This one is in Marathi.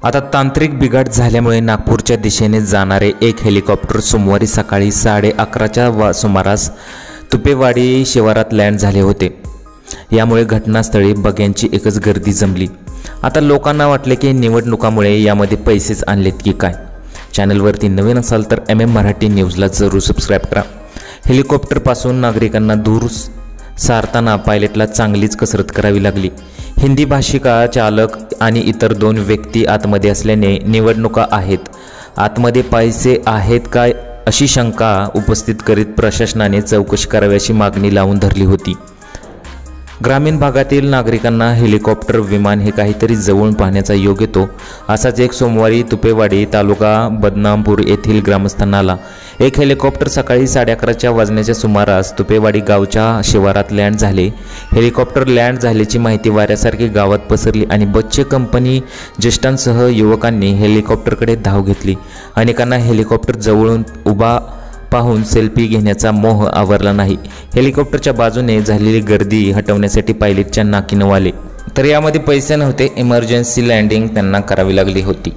आता तांत्रिक बिघाड झाल्यामुळे नागपूरच्या दिशेने जाणारे एक हेलिकॉप्टर सोमवारी सकाळी 11:30च्या सुमारास तुपेवाडी शिवारात लँड झाले होते। यामुळे घटनास्थळी बघ्यांची एकच गर्दी जमली। आता लोकांना वाटले की निवडणुकामुळे यामध्ये पैसेच आणलेत की काय। चॅनलवरती नवीन असाल तर MM मराठी न्यूजला जरूर सबस्क्राईब करा। हेलिकॉप्टरपासून नागरिकांना दूर सारताना पायलटला चांगलीच कसरत करावी लागली। हिंदी भाषिका चालक आणि इतर 2 व्यक्ती आतमध्ये असल्याने निवडणुका आहेत, आतमध्ये पैसे आहेत काय अशी शंका उपस्थित करीत प्रशासनाने चौकशी करावी अशी मागणी लावून धरली होती। ग्रामीण भागातील नागरिकांना हेलिकॉप्टर विमान हे काहीतरी जवळून पाहण्याचा योग येतो। असाच एक सोमवारी तुपेवाडी तालुका बदनामपूर येथील ग्रामस्थांना आला। एक हेलिकॉप्टर सकाळी 11:30 वाजण्याच्या सुमारास तुपेवाडी गावच्या शिवारात लँड झाले। हेलिकॉप्टर लँड झाल्याची माहिती वाऱ्यासारखी गावात पसरली आणि बच्चे कंपनी ज्येष्ठांसह युवकांनी हेलिकॉप्टरकडे धाव घेतली। अनेकांना हेलिकॉप्टर जवळून उभा पाहून सेल्फी घेण्याचा मोह आवरला नाही। हेलिकॉप्टरच्या बाजूने झालेली गर्दी हटवण्यासाठी पायलटच्या नाकीनऊ आले, तर यामध्ये पैसे नव्हते। इमर्जन्सी लँडिंग त्यांना करावी लागली होती।